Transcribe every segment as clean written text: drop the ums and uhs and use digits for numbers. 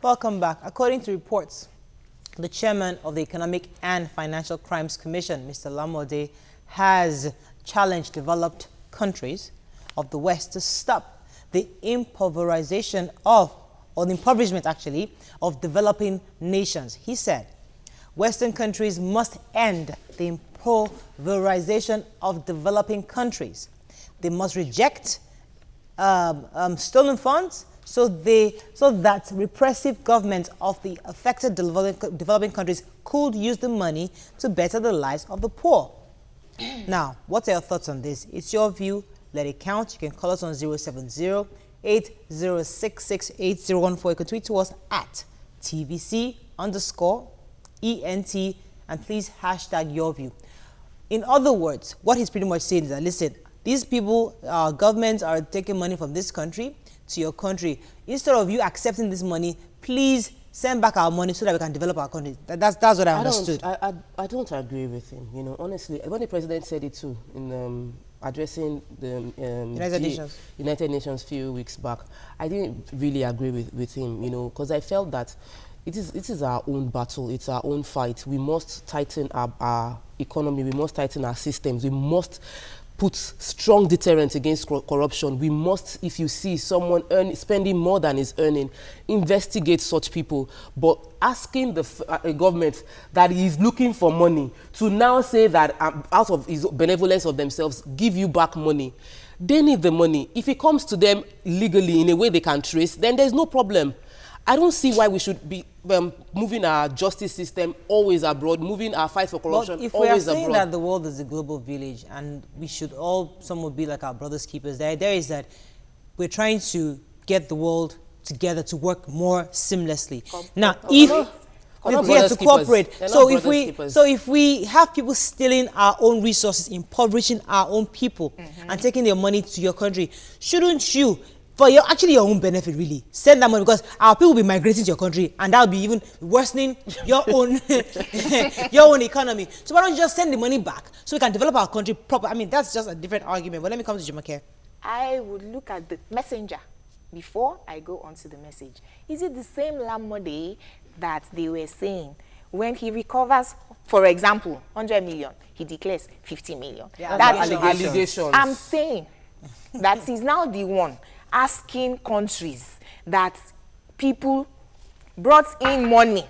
Welcome back. According to reports, the chairman of the Economic and Financial Crimes Commission, Mr. Alawode, has challenged developed countries of the West to stop the impoverization of, or the impoverishment actually, of developing nations. He said, Western countries must end the impoverization of developing countries. They must reject stolen funds so that repressive governments of the affected developing countries could use the money to better the lives of the poor. Now, what are your thoughts on this? It's your view. Let it count. You can call us on 070-8066-8014. You can tweet to us at TVC_ENT and please hashtag your view. In other words, what he's pretty much saying is that, listen, these people, governments are taking money from this country to your country. Instead of you accepting this money, please send back our money so that we can develop our country. That's what I understood. I don't agree with him. You know, honestly, when the president said it too in addressing the United Nations a few weeks back, I didn't really agree with him. You know, because I felt that it is our own battle. It's our own fight. We must tighten our economy. We must tighten our systems. We must put strong deterrent against corruption. We must, if you see someone spending more than is earning, investigate such people. But asking a government that is looking for money to now say that out of his benevolence of themselves, give you back money. They need the money. If it comes to them legally in a way they can trace, then there's no problem. I don't see why we should be moving our justice system always abroad, moving our fight for corruption always abroad. If we are saying that the world is a global village and we should all somewhat be like our brothers keepers, there is that we're trying to get the world together to work more seamlessly. Now, if we have to cooperate, so if we have people stealing our own resources, impoverishing our own people, and taking their money to your country, shouldn't you, for your own benefit, really, send that money, because our people will be migrating to your country and that will be even worsening your own your own economy. So why don't you just send the money back so we can develop our country proper? I mean, that's just a different argument. But let me come to Jumoke. I would look at the messenger before I go on to the message. Is it the same Alawode that they were saying when he recovers, for example, 100 million, he declares 50 million? Yeah, that's allegations. I'm saying that he's now the one asking countries that people brought in money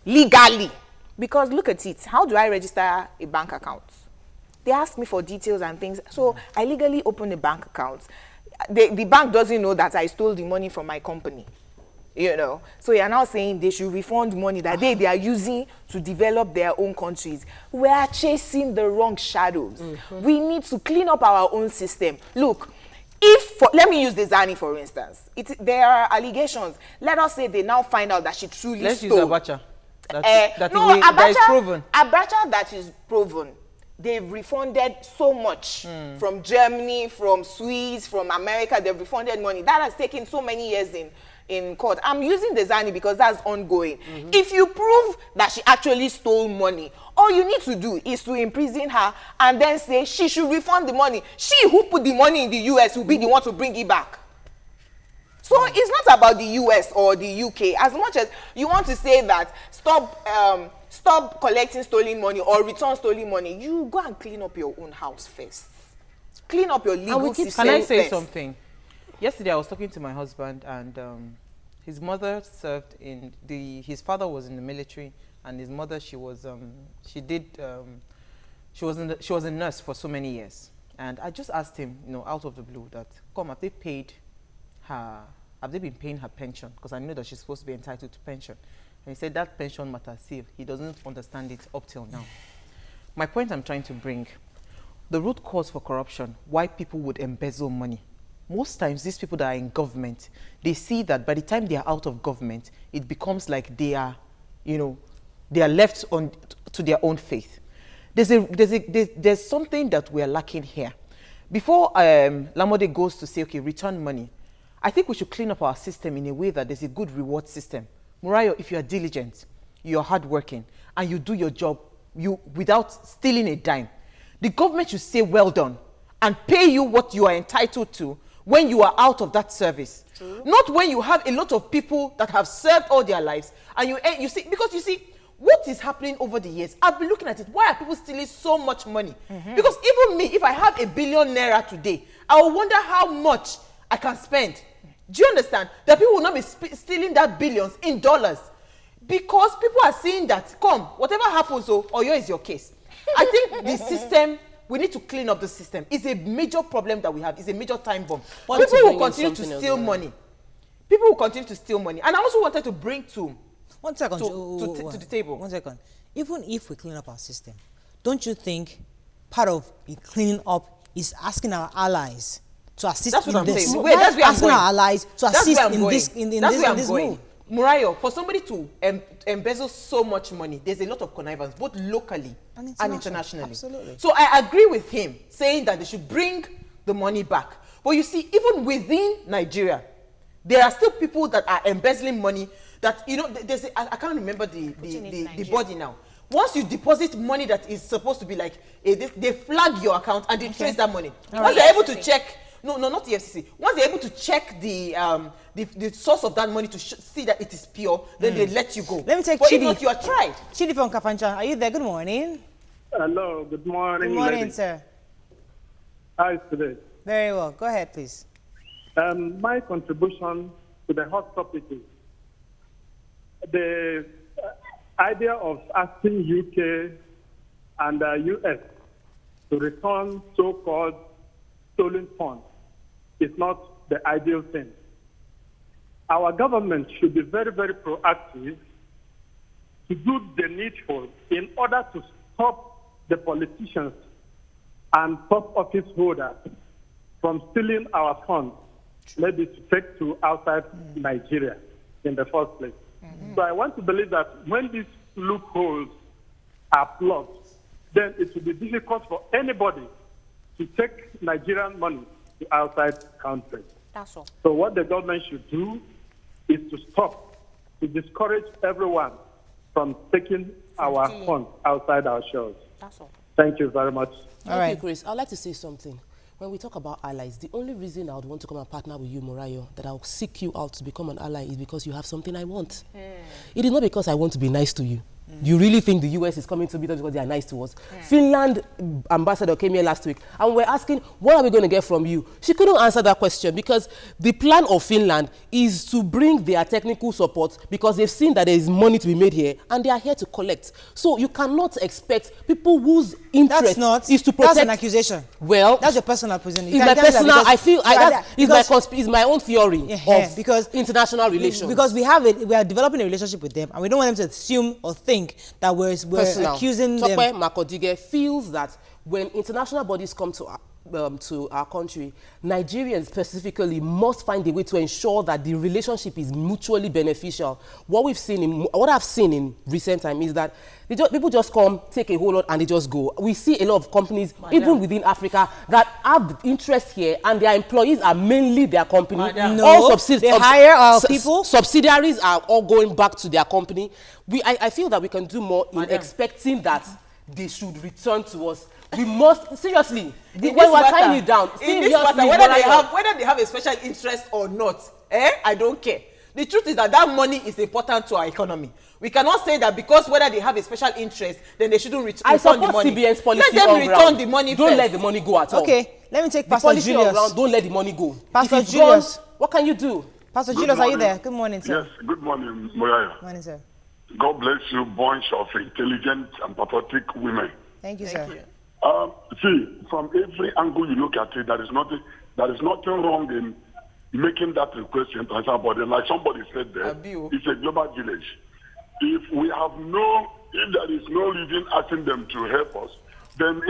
legally. Because look at it, how do I register a bank account? They ask me for details and things. So I legally open a bank account. The bank doesn't know that I stole the money from my company. You know, so you're now saying they should refund money that they are using to develop their own countries. We are chasing the wrong shadows. We need to clean up our own system. Look, let me use the Zani for instance. There are allegations. Let us say they now find out that she truly stole. Let's use Abacha. That is proven. Abacha that is proven. They've refunded so much from Germany, from Swiss, from America. They've refunded money. That has taken so many years in court. I'm using the Zani because that's ongoing. If you prove that she actually stole money, all you need to do is to imprison her and then say she should refund the money. She who put the money in the US will be the one to bring it back. So it's not about the US or the UK. As much as you want to say that stop collecting stolen money or return stolen money, you go and clean up your own house first. Clean up your legal system. Can I say something? Yesterday I was talking to my husband and his mother served in his father was in the military and his mother, she was a nurse for so many years. And I just asked him, you know, out of the blue that, have they been paying her pension? Because I know that she's supposed to be entitled to pension. And he said that pension matter, see, he doesn't understand it up till now. My point I'm trying to bring, the root cause for corruption, why people would embezzle money. Most times, these people that are in government, they see that by the time they are out of government, it becomes like they are, you know, they are left to their own faith. There's something that we are lacking here. Before Alawode goes to say, okay, return money, I think we should clean up our system in a way that there's a good reward system. Murayo, if you are diligent, you're hardworking, and you do your job without stealing a dime, the government should say, well done, and pay you what you are entitled to when you are out of that service. True. Not when you have a lot of people that have served all their lives, and you see, because you see, what is happening over the years, I've been looking at it. Why are people stealing so much money? Because even me, if I have ₦1 billion today, I will wonder how much I can spend. Do you understand? That people will not be stealing that billions in dollars. Because people are seeing that, come, whatever happens, Oyo is your case. I think the system, we need to clean up the system. It's a major problem that we have. It's a major time bomb. People will continue to steal money. People will continue to steal money. And I also wanted to bring to the table. 1 second. Even if we clean up our system, don't you think part of cleaning up is asking our allies to assist in this? Saying. Wait, that's where I'm going. Our allies to assist in this move. Murayo, for somebody to embezzle so much money, there's a lot of connivance, both locally and internationally. Absolutely. So I agree with him saying that they should bring the money back. But you see, even within Nigeria, there are still people that are embezzling money that, you know, there's I can't remember the body now. Once you deposit money that is supposed to be like, they flag your account and they trace that money. Once they're able to check, no, not the FCC. Once they're able to check the source of that money to see that it is pure, then they let you go. Let me take but Chidi. If not, you are tried. Chidi from Kafancha, are you there? Good morning. Hello, good morning. Good morning, ladies. sir. How is today? Very well. Go ahead, please. My contribution to the hot topic is the idea of asking UK and US to return so-called stolen funds is not the ideal thing. Our government should be very, very proactive to do the needful in order to stop the politicians and top office holders from stealing our funds, maybe to take to outside Nigeria in the first place. So I want to believe that when these loopholes are plugged, then it will be difficult for anybody to take Nigerian money to outside countries. That's all. So what the government should do is to stop, to discourage everyone from taking our funds outside our shores. That's all. Thank you very much. Thank you, Chris. I'd like to say something. When we talk about allies, the only reason I would want to come and partner with you, Murayo, that I'll seek you out to become an ally is because you have something I want. It is not because I want to be nice to you. You really think the US is coming to meet us because they are nice to us? Finland ambassador came here last week and we're asking, what are we going to get from you? She couldn't answer that question because the plan of Finland is to bring their technical support because they've seen that there is money to be made here and they are here to collect. So you cannot expect people whose interest is to protect. That's an accusation. Well, that's your personal position. It's my personal. I feel it's my own theory of because international relations. Because we are developing a relationship with them, and we don't want them to assume or think that we're accusing them. Tope Makodige feels that when international bodies come to our country, Nigerians specifically must find a way to ensure that the relationship is mutually beneficial. What I've seen in recent time is that people just come, take a whole lot, and they just go. We see a lot of companies, even within Africa, that have interest here, and their employees are mainly their company. No, they hire our people. Subsidiaries are all going back to their company. I feel that we can do more in expecting that they should return to us. We must seriously. When we're tying it down, whether they have a special interest or not, I don't care. The truth is that money is important to our economy. We cannot say that because whether they have a special interest, then they shouldn't return the money. CBN's policy. Let them return the money. Don't let the money go at all. Okay, let me take Pastor Julius. Don't let the money go. Pastor Julius, what can you do? Pastor Julius, are you there? Good morning, sir. Yes, good morning, Murayo. Good morning, sir. God bless you, bunch of intelligent and patriotic women. Thank you, sir. See, from every angle you look at it, there is nothing wrong in making that request to international body. Like somebody said there, it's a global village. If there is no reason asking them to help us, then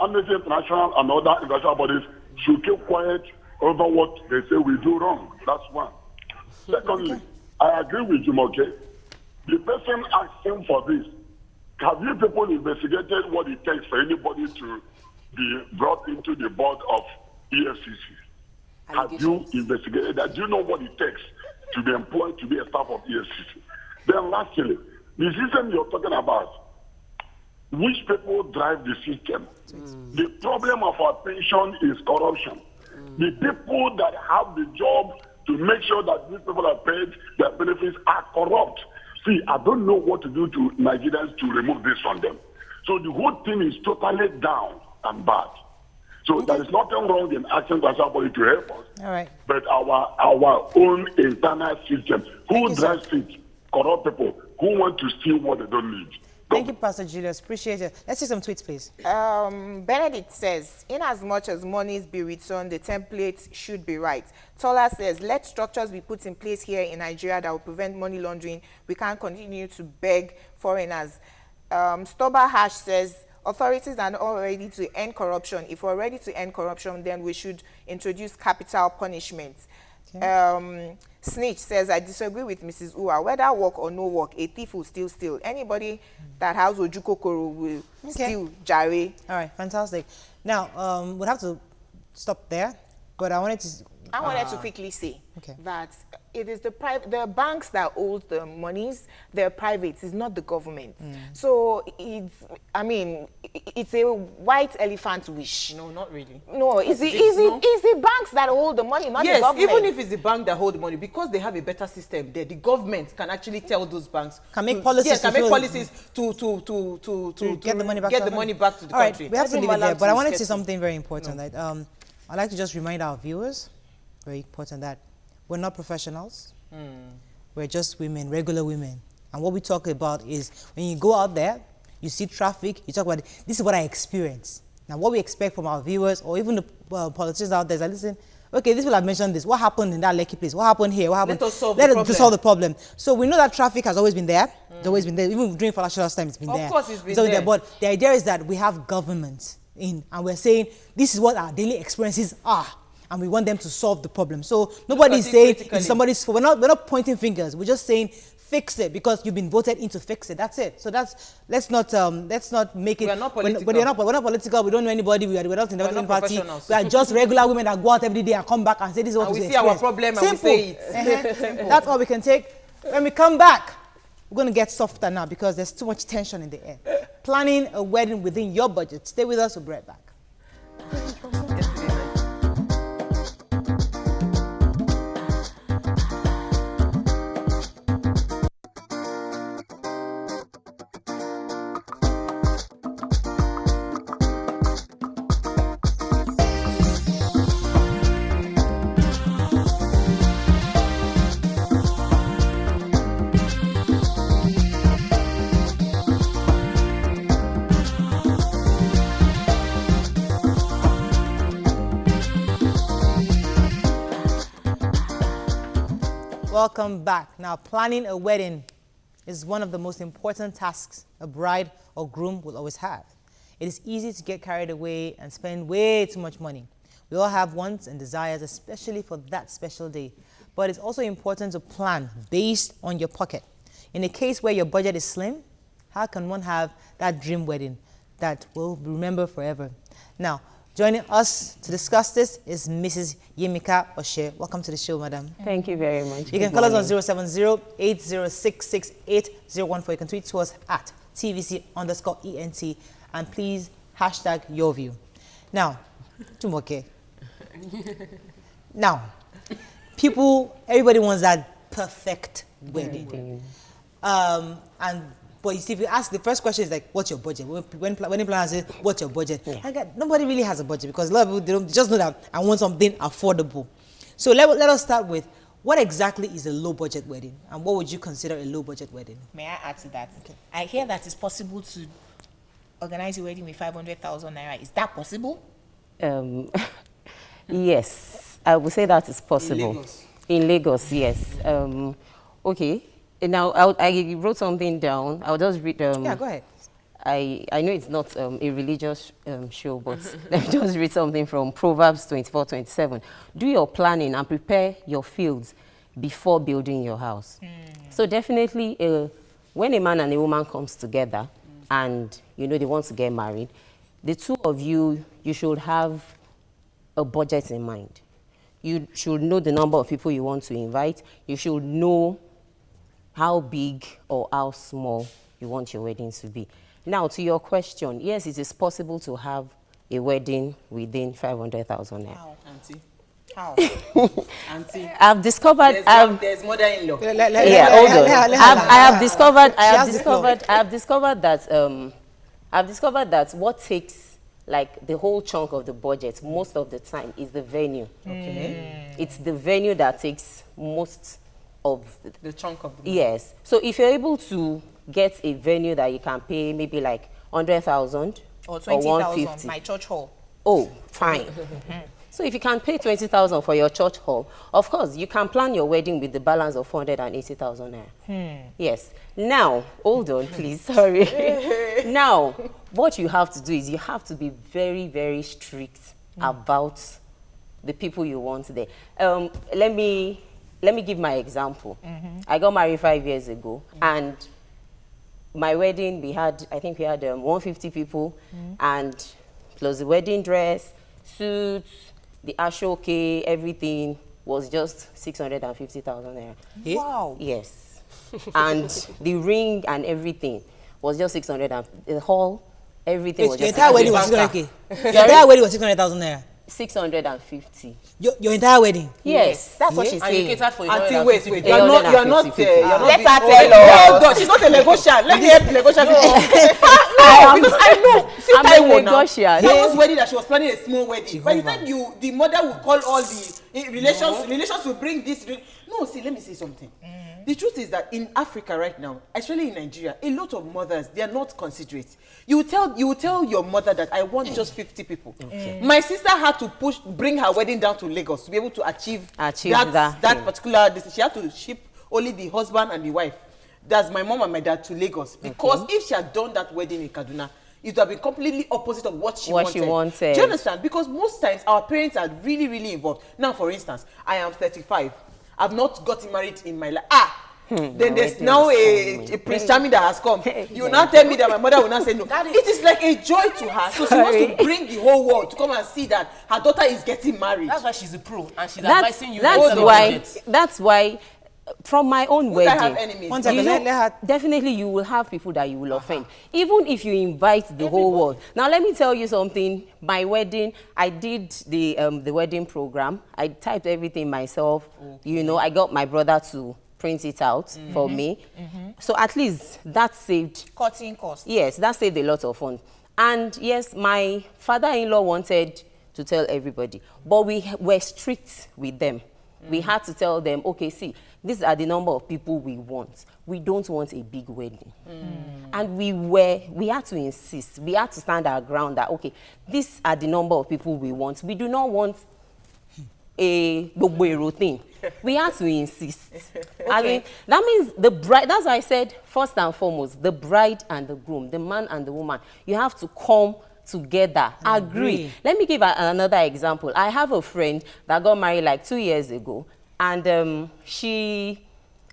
Amnesty International and other international bodies should keep quiet over what they say we do wrong. That's one. Secondly, I agree with you, okay? The person asking for this, have you people investigated what it takes for anybody to be brought into the board of EFCC? Have you investigated that? Do you know what it takes to be employed to be a staff of EFCC? Then lastly, the system you're talking about, which people drive the system? The problem of our pension is corruption. The people that have the job to make sure that these people are paid their benefits are corrupt. See, I don't know what to do to Nigerians to remove this from them. So the whole thing is totally down and bad. So there is nothing wrong in asking somebody to help us. All right. But our own internal system, who drives it, corrupt people, who want to steal what they don't need. Thank you, Pastor Julius. Appreciate it. Let's see some tweets, please. Benedict says, in as much as monies be returned, the template should be right. Tola says, let structures be put in place here in Nigeria that will prevent money laundering. We can't continue to beg foreigners. Stoba Hash says, authorities are not ready to end corruption. If we're ready to end corruption, then we should introduce capital punishment. Okay. Snitch says, I disagree with Mrs. Uwa. Whether work or no work, a thief will still steal. Anybody that has Ojukokoro will steal jare. All right, fantastic. Now, we'll have to stop there, but I wanted to quickly say that it is the banks that hold the monies, they're private, it's not the government. So it's a white elephant wish. No, not really. No, it's the banks that hold the money, not the government. Yes, even if it's the bank that hold the money, because they have a better system there, the government can actually tell those banks can make policies to get the money back to the All country. Right, we have to leave it there, but I wanted to say something very important. Right? I'd like to just remind our viewers, very important, that we're not professionals. We're just women, regular women. And what we talk about is when you go out there, you see traffic, you talk about it. This is what I experienced. Now, what we expect from our viewers or even the politicians out there is, listen, okay, these people have mentioned this. What happened in that Lekki place? What happened here? What happened? Let us solve the problem. So we know that traffic has always been there. It's always been there. Even during Falashala's time, it's been there. Of course, it's been there. But the idea is that we have government in, and we're saying this is what our daily experiences are. And we want them to solve the problem. So nobody's saying it's somebody's fault. We're not pointing fingers. We're just saying fix it because you've been voted in to fix it. That's it. So let's not make it. We're not political. We're not political. We don't know anybody. We're not in the development party. We are just regular women that go out every day and come back and say this is what we see our problem and we say it. That's all we can take. When we come back, we're going to get softer now because there's too much tension in the air. Planning a wedding within your budget. Stay with us. We'll be right back. Welcome back. Now, planning a wedding is one of the most important tasks a bride or groom will always have. It is easy to get carried away and spend way too much money. We all have wants and desires, especially for that special day. But it's also important to plan based on your pocket. In a case where your budget is slim, how can one have that dream wedding that we'll remember forever? Now, joining us to discuss this is Mrs. Yemika Oshe. Welcome to the show, madam. Thank you very much. You can call us on 070-8066-8014. You can tweet to us at TVC_ENT. And please, hashtag YOURVIEW. Now, Tumoke. Now, everybody wants that perfect wedding. But you see, if you ask, the first question is like, what's your budget? When planners say, what's your budget? Yeah. Nobody really has a budget because a lot of people, they just know that I want something affordable. So let us start with, what exactly is a low budget wedding? And what would you consider a low budget wedding? May I add to that? Okay. I hear that it's possible to organize a wedding with 500,000 naira. Is that possible? Yes, I would say that is possible. In Lagos, yes. Okay. Now, I wrote something down. I'll just read. Yeah, go ahead. I know it's not a religious show, but let me just read something from Proverbs 24:27. Do your planning and prepare your fields before building your house. So definitely, when a man and a woman comes together and, they want to get married, the two of you should have a budget in mind. You should know the number of people you want to invite. You should know how big or how small you want your wedding to be. Now, to your question, yes, it is possible to have a wedding within 500,000 naira. Wow. Auntie, How? Auntie, I've discovered. There's mother-in-law. Yeah, hold on. I have discovered that what takes like the whole chunk of the budget most of the time is the venue. Okay. It's the venue that takes most of the chunk of the money. Yes. So if you're able to get a venue that you can pay maybe like 100,000 or 20,000, my church hall. Oh, fine. So if you can pay 20,000 for your church hall, of course, you can plan your wedding with the balance of 480,000 naira. Yes. Now, hold on, please. Sorry. Now, what you have to do is you have to be very, very strict about the people you want there. Let me give my example. I got married 5 years ago, and my wedding, I think we had 150 people, and plus the wedding dress, suits, the ashoke, everything was just 650,000 naira. Wow. Yes. And the ring and everything was just 600, and the hall, everything was just 600,000. Your entire wedding was 600K. Your entire wedding was 600,000 naira. 650. Your entire wedding? Yes. That's what she's And you saying. catered for Auntie, wait. You're You're not let her tell oh, us. God, she's not a negotiant. Let me help the negotiant. Because I know. See, I'm Taiwo a now. negotiant. That was wedding that she was planning a small wedding. By the time the mother would call all the relations will bring this. No, see, let me say something. The truth is that in Africa right now, especially in Nigeria, a lot of mothers, they are not considerate. You will tell your mother that I want just 50 people. My sister had to bring her wedding down to Lagos to be able to achieve that particular. She had to ship only the husband and the wife. That's my mom and my dad to Lagos, because if she had done that wedding in Kaduna, it would have been completely opposite of what she wanted. Do you understand? Because most times our parents are really, really involved. Now, for instance, I am 35. I've not gotten married in my life. Then there's now a Prince Charming that has come. You will now tell me that my mother will not say no. It is like a joy to her. So she wants to bring the whole world to come and see that her daughter is getting married. That's why she's a pro, and she's advising you. That's why. From my own wedding, I have enemies. Definitely you will have people that you will offend, even if you invite the whole world. Now let me tell you something. My wedding, I did the wedding program. I typed everything myself. You know, I got my brother to print it out for me. So at least that saved cutting costs. Yes, that saved a lot of funds. And yes, my father-in-law wanted to tell everybody, but we were strict with them. We had to tell them, okay, see, these are the number of people we want. We don't want a big wedding. And we had to insist. We had to stand our ground that, okay, these are the number of people we want. We do not want a gbogbo thing. We had to insist. I mean, that means the bride, that's why I said, first and foremost, the bride and the groom, the man and the woman, you have to come together, agree. Let me give another example. I have a friend that got married like 2 years ago, and she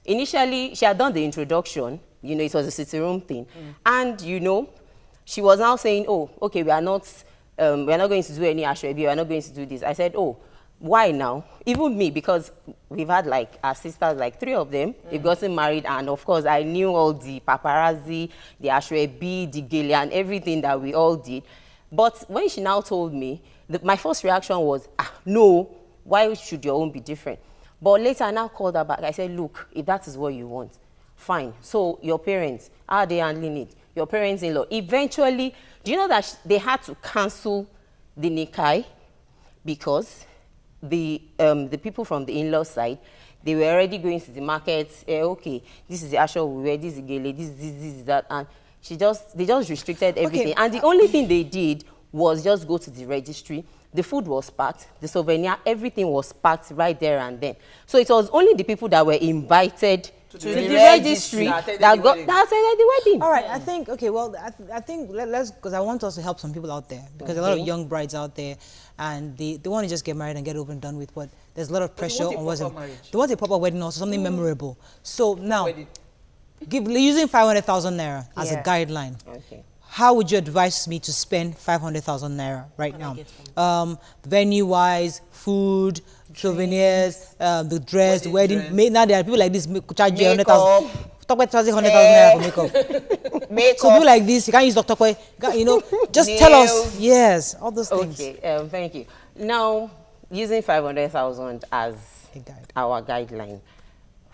had done the introduction. You know, it was a sitting room thing, and you know, she was now saying, "Oh, okay, we are not going to do any ashrabi. We are not going to do this." I said, "Oh, why now?" Even me, because we've had like our sisters, like 3 of them, they've gotten married, and of course I knew all the paparazzi, the ashrabi, the gele, and everything that we all did. But when she now told me, my first reaction was, no, why should your own be different? But later I now called her back. I said, look, if that is what you want, fine. So your parents, how are they handling it? Your parents-in-law. Eventually, do you know that they had to cancel the nikai because the people from the in-law side, they were already going to the market. Okay, this is the actual we wear, this is the gele, this is that, and they just restricted everything. And the only thing they did was just go to the registry. The food was packed, the souvenir, everything was packed right there and then. So it was only the people that were invited to the registry that attended the wedding. All right, I think, okay, well, I think let's, because I want us to help some people out there, because there are a lot of young brides out there, and they want to just get married and get over and done with, but there's a lot of pressure on what's they want a proper wedding, also something memorable. So now, using 500,000 naira as a guideline, how would you advise me to spend 500,000 naira right now? Venue-wise, food, souvenirs, the dress, the wedding. Now there are people like this charge you 100,000. Talk about 100,000 naira for makeup. So people like this, you can't use Dr. Kwe. You know, just tell us. Yes, all those things. Okay, thank you. Now, using 500,000 as guide. our guideline,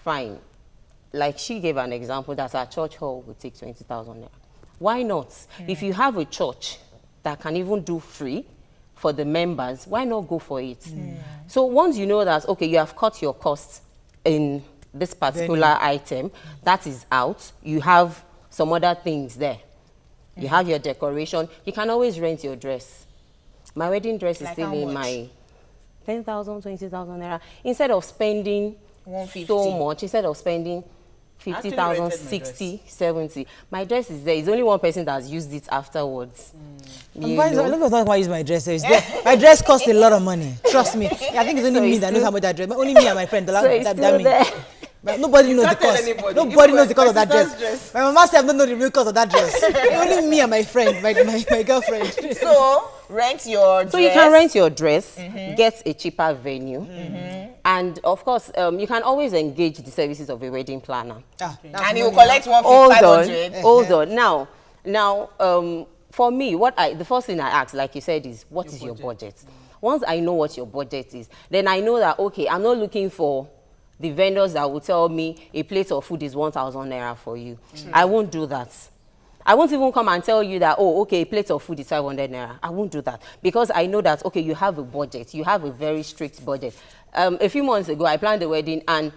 fine. Like she gave an example that our church hall would take 20,000 naira. Why not? If you have a church that can even do free for the members, why not go for it? So once you know that, okay, you have cut your costs in this particular item, that is out, you have some other things there. You have your decoration, you can always rent your dress. My wedding dress is still in my 10,000, 20,000 naira. Instead of spending so much, instead of spending 50,000, 60, 70. My dress is there. It's only one person that has used it afterwards. I don't know why I use my dress. My dress costs a lot of money. Trust me. I think it's only me that knows how much that dress. But only me and my friend. But nobody knows the cost. Nobody knows the cost of that dress. My mama said I don't know the real cost of that dress. Only me and my friend, my girlfriend. So rent your dress. So you can rent your dress, get a cheaper venue. And of course, you can always engage the services of a wedding planner. And you collect 1,500. Hold on. Now, for me, the first thing I ask, like you said, is what is your budget? Once I know what your budget is, then I know that, okay, I'm not looking for the vendors that will tell me a plate of food is 1,000 naira for you. I won't do that. I won't even come and tell you that, oh, okay, a plate of food is 500 naira. I won't do that because I know that, okay, you have a budget. You have a very strict budget. A few months ago, I planned the wedding, and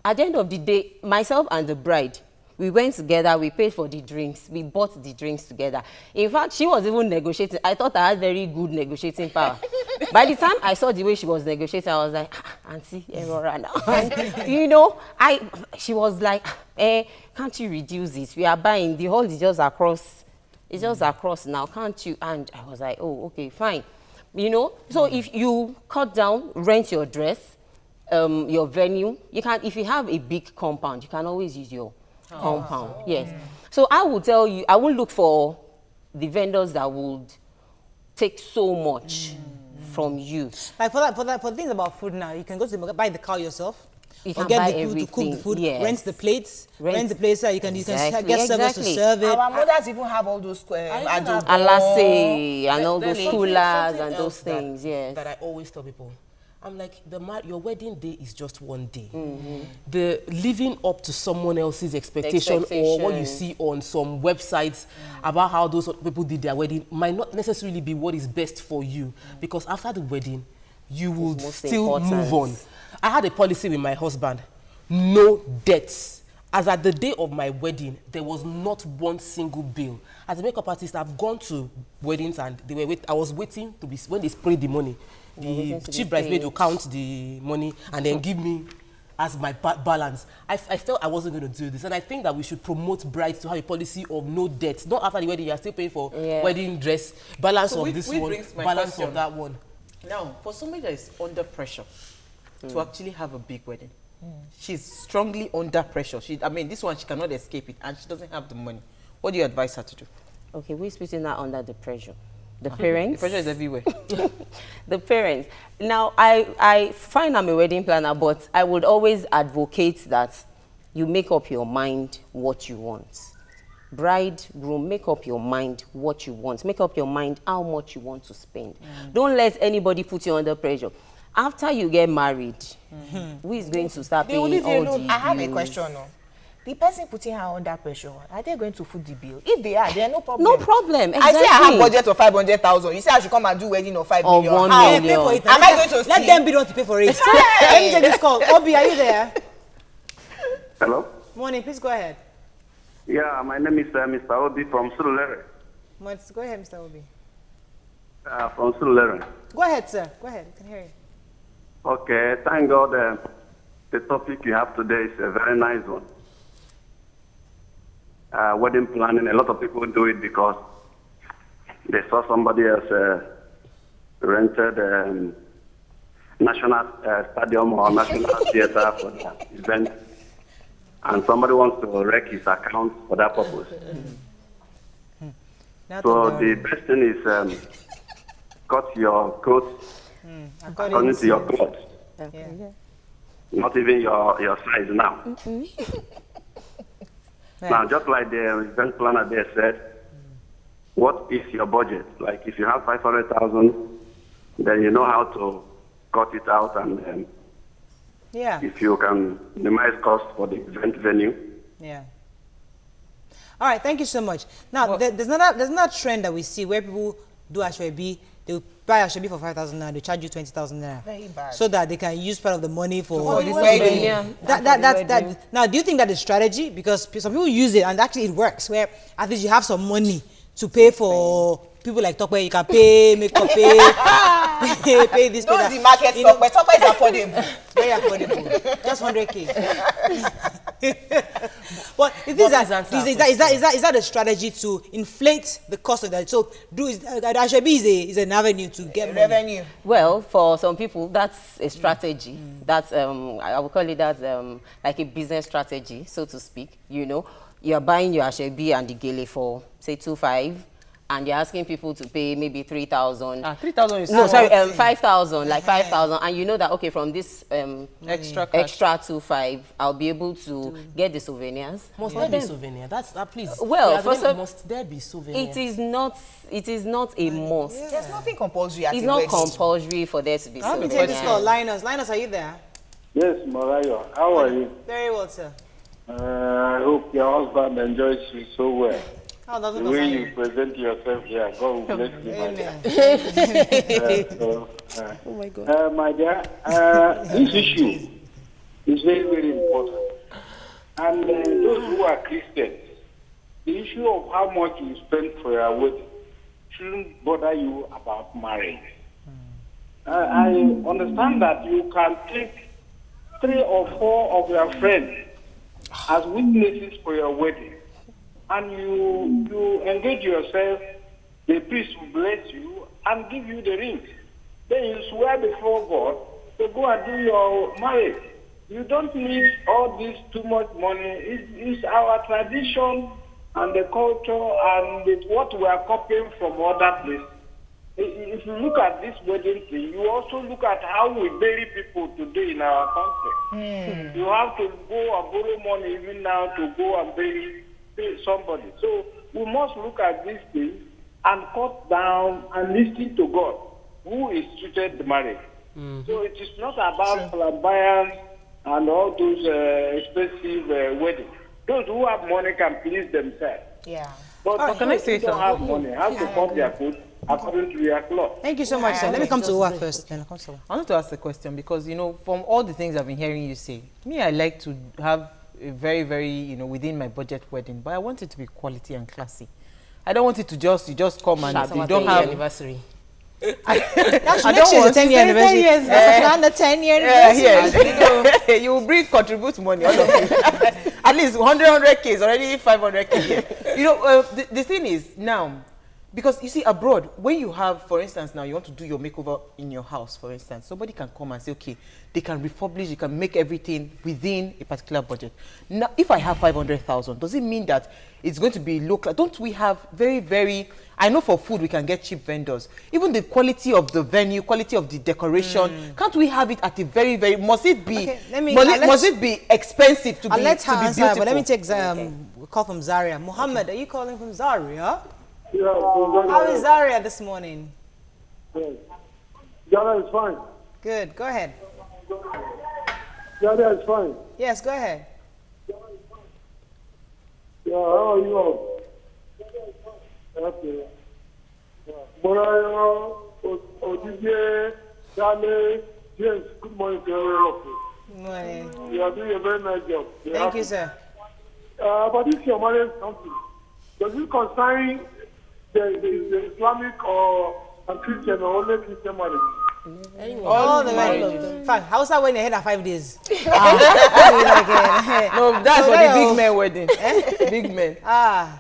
at the end of the day, myself and the bride, we went together, we paid for the drinks, we bought the drinks together. In fact, she was even negotiating. I thought I had very good negotiating power. By the time I saw the way she was negotiating, I was like, Auntie, Aurora now. And, you know, she was like, can't you reduce it? We are buying, the hall is just across. It's just across now, can't you? And I was like, oh, okay, fine. You know, so if you cut down, rent your dress, your venue, you can, if you have a big compound, you can always use your compound. Yes. So I will tell you, I will look for the vendors that would take so much from you. Like for things about food now, you can go to the, buy the cow yourself. You or can get buy the people to cook the food, yes. rent the plates, rent the plates, you can Exactly. get servers to serve it. Our mothers even have all those alase and all those coolers and those things, yes. That I always tell people. I'm like, your wedding day is just one day. The living up to someone else's expectation or what you see on some websites about how those people did their wedding might not necessarily be what is best for you. Because after the wedding, you will still move on. I had a policy with my husband, no debts. As at the day of my wedding, there was not one single bill. As a makeup artist, I've gone to weddings and I was waiting to be, when they sprayed the money, the chief bridesmaid will count the money and then give me as my balance. I felt I wasn't going to do this, and I think that we should promote brides to have a policy of no debt. Not after the wedding, you are still paying for wedding dress, balance of this one, balance of that one. Now, for somebody that is under pressure to actually have a big wedding, she's strongly under pressure. I mean, this one, she cannot escape it, and she doesn't have the money. What do you advise her to do? Okay, who's putting her under the pressure? The parents? The pressure is everywhere. The parents. Now, I find I'm a wedding planner, but I would always advocate that you make up your mind what you want. Bride, groom, make up your mind what you want. Make up your mind how much you want to spend. Don't let anybody put you under pressure. After you get married, who is going to start paying all the bills? I have a question. The person putting her under pressure, are they going to foot the bill? If they are, there no problem. No problem. Exactly. I say I have budget of 500,000. You say I should come and do wedding of 5 million. 1 How? million. Pay for it. Am I going to let them be the one to pay for it? Let me take this call. Obi, are you there? Hello? Morning, please go ahead. Yeah, my name is Mr. Obi from Surulere. Go ahead, Mr. Obi. From Surulere. Go ahead, sir. Go ahead. I can hear you. Okay, thank God the topic you have today is a very nice one. Wedding planning, a lot of people do it because they saw somebody else rented national stadium or national theater for the event, and somebody wants to wreck his account for that purpose. So the best thing is cut your coat according to your clothes. Not even your size now. Now, just like the event planner there said, what is your budget? Like if you have 500,000, then you know how to cut it out, and yeah, if you can minimize cost for the event venue. Yeah. All right, thank you so much. Now, there's not a trend that we see where people do Ashwebi, they buy Ashwebi for 5,000 naira, they charge you 20,000 naira. Very bad. So that they can use part of the money for the wedding. Yeah. That. Now, do you think that is strategy? Because some people use it and actually it works, where at least you have some money to pay for people like Tokwe, you can pay, makeup, pay this, pay that. The market stock, but Tokwe is affordable. Very affordable. Just 100K. But is that a strategy to inflate the cost of that? So Ashwebi is an avenue to get revenue. Well, for some people, that's a strategy. That's I would call it that like a business strategy, so to speak. You know, you're buying your Ashwebi and the gele for say 2,500. And you're asking people to pay maybe 3,000. 3,000 is no, sorry, 5,000, like 5,000. And you know that, okay, from this extra 2,500, I'll be able to get the souvenirs. Must there be souvenir? Please. Well, first of all, must there be souvenir? It is not a must. Yeah. There's nothing compulsory at It's not compulsory for there to be Let me souvenirs. take this call. Linus, are you there? Yes, Mariah. How are you? Very well, sir. I hope your husband enjoys you so well. Oh, the way you present yourself here, God will bless you, my dear. Oh my God. My dear, this issue is very, very important. And those who are Christians, the issue of how much you spend for your wedding shouldn't bother you about marriage. I understand that you can take 3 or 4 of your friends as witnesses for your wedding. And you engage yourself, the priest will bless you and give you the rings. Then you swear before God to go and do your marriage. You don't need all this too much money. It's our tradition and the culture and it's what we are copying from other places. If you look at this wedding thing, you also look at how we bury people today in our country. You have to go and borrow money even now to go and bury somebody. So we must look at these things and cut down and listen to God, who instituted the marriage. So it is not about flamboyance and all those expensive weddings. Those who have money can please themselves. Yeah. But can I say who don't have money, have to cut their food according to their cloth. Thank you so much, sir. Let me come to Uwa first. Then I'll come to Uwa. I want to ask a question because, you know, from all the things I've been hearing you say, me, I like to have a very, very, you know, within my budget wedding, but I want it to be quality and classy. I don't want it to you just come and you don't have anniversary. That's next year, the 10-year anniversary. That's the 10-year anniversary. You will contribute money, all of you. At least 100K is already 500K. You know, the thing is now, because you see abroad, when you have, for instance, now you want to do your makeover in your house, for instance, somebody can come and say, okay, they can refurbish, you can make everything within a particular budget. Now, if I have 500,000, does it mean that it's going to be local? Don't we have very, very, I know for food we can get cheap vendors. Even the quality of the venue, quality of the decoration, can't we have it at a very, very, must it be, okay, must it be expensive to be, let her to be answer, beautiful? but let me take a call from Zaria. Muhammad, are you calling from Zaria? Yeah, how is Zaria this morning? Good. Zaria is fine. Good, go ahead. Zaria is fine. Yes, go ahead. Yeah, how are you all? Okay. Morayo, Odije, Dale, James, good morning to everyone. Good morning. You are doing a very nice job. Thank you, sir. But this your marriage country, does it concern the Islamic or Christian or only Christian marriage? All the wedding. Fine. How's that when they had 5 days? No, that's for the big men wedding. Big men.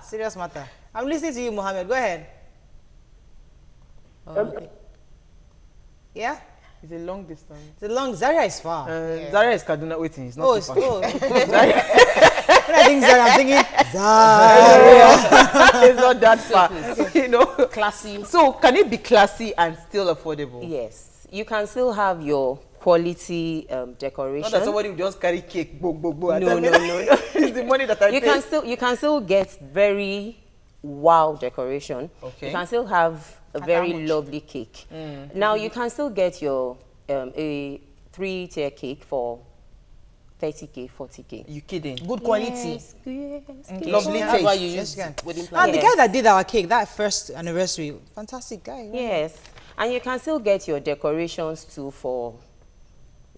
Serious matter. I'm listening to you, Mohammed. Go ahead. Okay. Yeah? It's a long distance. It's a long. Zaria is far. Zaria is Kaduna waiting. It's not too far. When I think Zaria, I'm thinking Zaria. It's not that far. You know, classy. So can it be classy and still affordable? Yes, you can still have your quality decoration. Not that somebody will just carry cake, bo. No. It's the money that I pay. You can still get very wow decoration. Okay. You can still have a very lovely cake. Now you can still get your a 3-tier cake for 30K, 40K. You kidding? Good quality. Yes, yes. Lovely That's why taste. you use wedding And planner. the guy that did our cake, that first anniversary, fantastic guy. Right? Yes, and you can still get your decorations too for,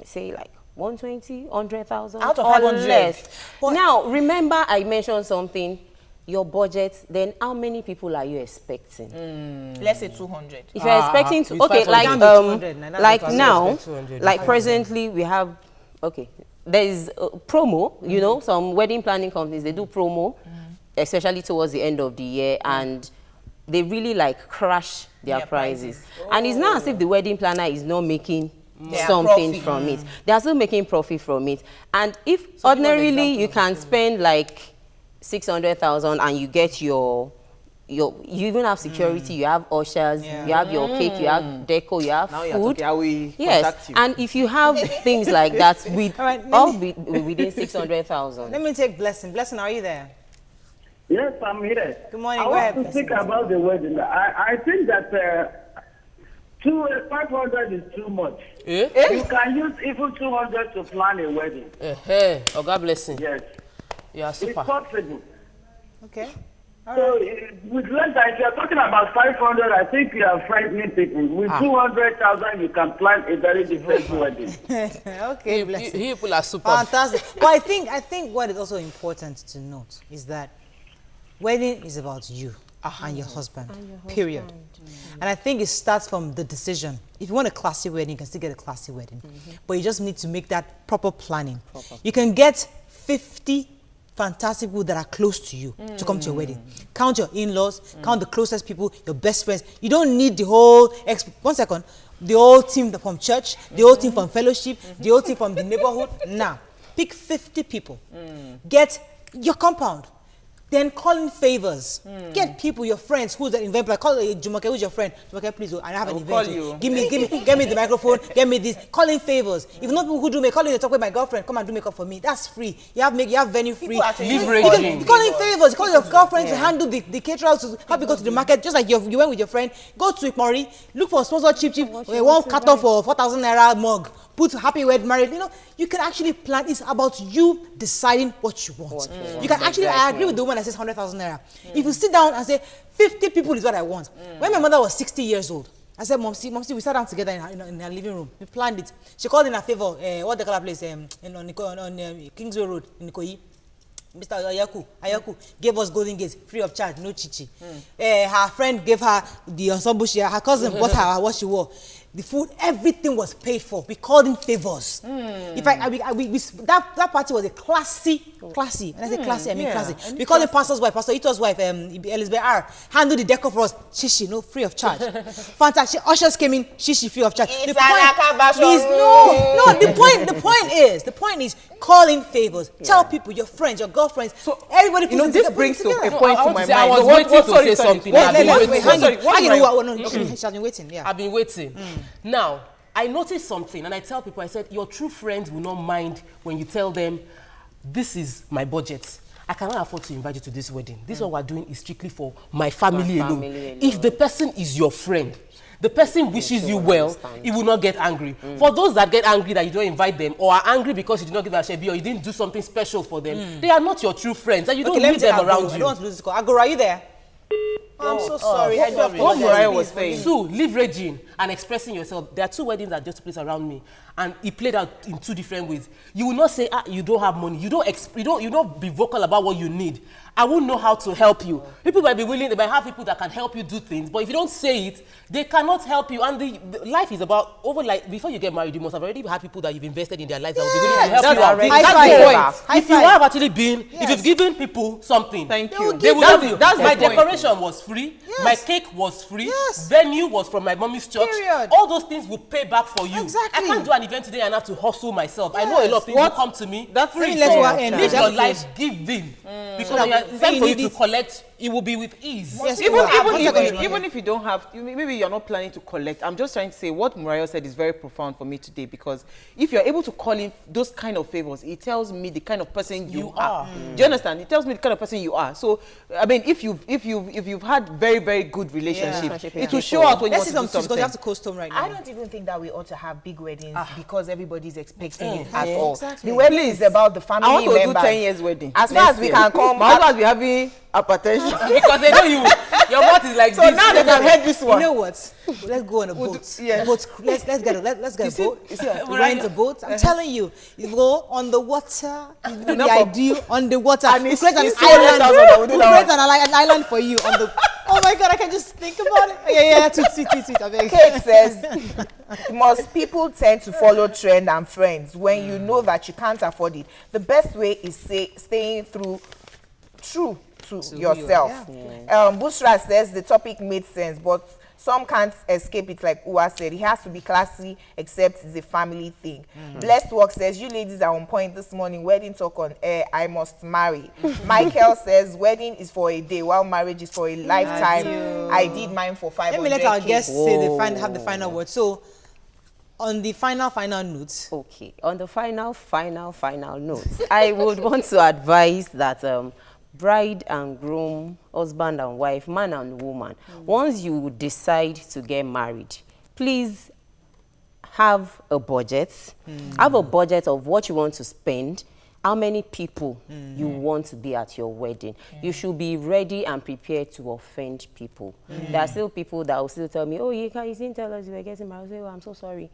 say, like 120, 100,000 Out of or 500. less. But Now, remember I mentioned something, your budget, then how many people are you expecting? Let's say 200. If you're expecting to, with okay, 500. like, Can't be 200 now, that's like impossible. now, Expect 200. like presently we have, okay, there is promo, you know, some wedding planning companies, they do promo, especially towards the end of the year, and they really like crash their prices. And it's not as if the wedding planner is not making something profit. from it. They are still making profit from it. And if ordinarily you can spend like 600,000 and you get you even have security, you have ushers, you have your cake, you have deco, you have Now you're food. talking, I will Yes, contact you. and if you have things like that, with All right, all within 600,000. Let me take Blessing. Blessing, are you there? Yes, I'm here. Good morning. I Go want ahead, to Blessing. speak about the wedding. I think that 500 is too much. You can use even 200 to plan a wedding. Oh, God bless you. Yes, You are it's super. possible. Okay. So with less than, if you're talking about 500, I think you are frightening people. With 200,000, you can plan a very different wedding. Okay, Blessing. People are super. Fantastic. But I think what is also important to note is that wedding is about you and your husband, period. And I think it starts from the decision. If you want a classy wedding, you can still get a classy wedding. But you just need to make that proper planning. You can get 50 fantastic people that are close to you to come to your wedding. Count your in-laws, count the closest people, your best friends. You don't need the whole, the whole team from church, the whole team from fellowship, the whole team from the neighborhood. Now, pick 50 people. Get your compound. Then call in favors. Get people, your friends, who's the event planner. Call Jumoke, who's your friend? Jumoke, please, I have an event. Call you. Get me the microphone, get me this. Call in favors. If not people who do makeup, call in to talk with my girlfriend, come and do makeup for me. That's free. You have venue free. Leveraging. Call in favors. Call your girlfriend to handle the caterers, to help you go to the market, just like you went with your friend. Go to Ikmori, look for a sponsor cheap, one carton for 4,000 naira mug. Put happy wed married. You know, you can actually plan. It's about you deciding what you want. You can actually, I agree with the woman that says 100,000 naira. If you sit down and say 50 people is what I want. When my mother was 60 years old, I said, Momsi, we sat down together in her living room. We planned it. She called in her favor, what they call her place, on Kingsway Road in Nikoyi. Mr. Ayaku gave us golden gates free of charge, no chichi. Her friend gave her the ensemble share. Her cousin bought her what she wore. The food, everything was paid for. We called in favors. In fact, that party was a classy. And I say classy, I mean classy. We called in pastor's wife, Pastor Ito's wife, Elizabeth R. Handled the decor for us, shishi, no, free of charge. Fantastic. Ushers came in, shishi, free of charge. It's The point is, call in favors. Tell people, your friends, your girlfriends. So everybody. This brings to a point to my mind. I was waiting to say something. She's been waiting. Yeah. I've been waiting. Now, I noticed something, and I tell people, I said, your true friends will not mind when you tell them, this is my budget. I cannot afford to invite you to this wedding. This what we're doing is strictly for my family alone. If the person is your friend, the person wishes you well, he will not get angry. For those that get angry that you don't invite them, or are angry because you did not give a shebi, or you didn't do something special for them, they are not your true friends, and you don't need them around you. I don't want to lose this call. Agora, are you there? I'm so sorry. What Mariah was saying. So, leveraging and expressing yourself. There are two weddings that just took place around me, and it played out in two different ways. You will not say, you don't have money. You don't be vocal about what you need. I won't know how to help you. People might be willing, they might have people that can help you do things, but if you don't say it, they cannot help you. And the life is about, before you get married, you must have already had people that you've invested in their lives that will be willing to help you out. That's the point. If you have actually been, if you've given people something, thank you. They will help you. That's my decoration was free. Yes. My cake was free. Yes. Venue was from my mommy's church. Period. All those things will pay back for you. Exactly. I can't do an event today and have to hustle myself. I know a lot of people come to me. That's free. Live your life giving. Because it's time for you to collect it will be with ease. Yes, even if you don't have, maybe you're not planning to collect. I'm just trying to say what Muriel said is very profound for me today, because if you're able to call in those kind of favors, it tells me the kind of person you are. Do you understand? It tells me the kind of person you are. So I mean, if you've had very, very good relationship, it will show out when you want to do something. Because you have to co-storm right now. I don't even think that we ought to have big weddings because everybody's expecting it at all. Exactly. The wedding is about the family members. I want to do 10 years wedding. As far as we can come. My husband will be having hypertension. Because they know your mouth is like so this. So now they can head this one. You know what? Let's go on a boat. Let's get a boat. Rent a boat. I'm telling you, you go on the water. You do the ideal on the water. And we create an island. We create an island for you on the. Oh my God! I can just think about it. Yeah. Tweet. Kate says, most people tend to follow trend and friends when you know that you can't afford it. The best way is staying true to yourself. Bushra says the topic made sense, but some can't escape it, like Uwa said. It has to be classy, except it's a family thing. Blessed Work says, you ladies are on point this morning. Wedding talk on air, I must marry. Michael says, wedding is for a day, while marriage is for a lifetime. I did mine for 500K. Let me let our guests say have the final word. So, on the final notes. Okay, on the final notes, I would want to advise that bride and groom, husband and wife, man and woman, once you decide to get married, please have a budget. Have a budget of what you want to spend, how many people you want to be at your wedding. You should be ready and prepared to offend people. There are still people that will still tell me, oh, you didn't tell us you were getting married. I say, oh, I'm so sorry.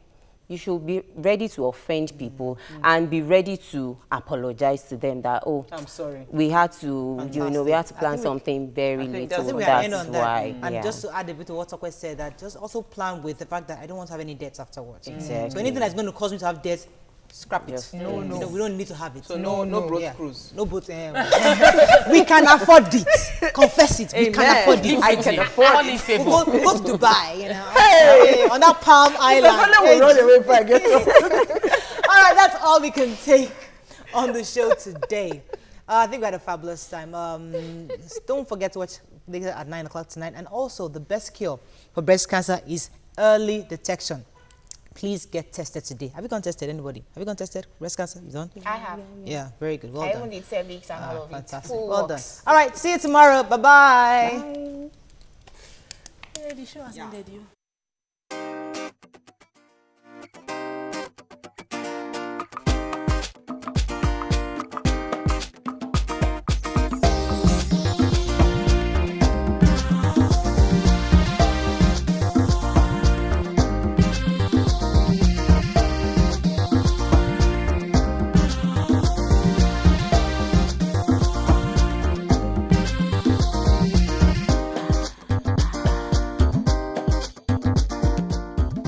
You should be ready to offend people and be ready to apologize to them that, oh, I'm sorry. We had to, we had to plan something very little. That's why. And just to add a bit to what Tokwe said, that just also plan with the fact that I don't want to have any debts afterwards. Exactly. So anything that's going to cause me to have debts, scrap it. No. We don't need to have it. So no boat cruise. No boat. We can afford it. Confess it. We can afford it. I can afford it. We go to Dubai, Hey, on that Palm Island. We'll run away if I get All right, that's all we can take on the show today. I think we had a fabulous time. Don't forget to watch later at 9 o'clock tonight. And also, the best cure for breast cancer is early detection. Please get tested today. Have you gone tested, anybody? Have you gone tested? Breast cancer? You done? I have. Yeah, very good. Well done. I even did cervix and all of fantastic. it. Well done. All right, see you tomorrow. Bye-bye. The show has ended you.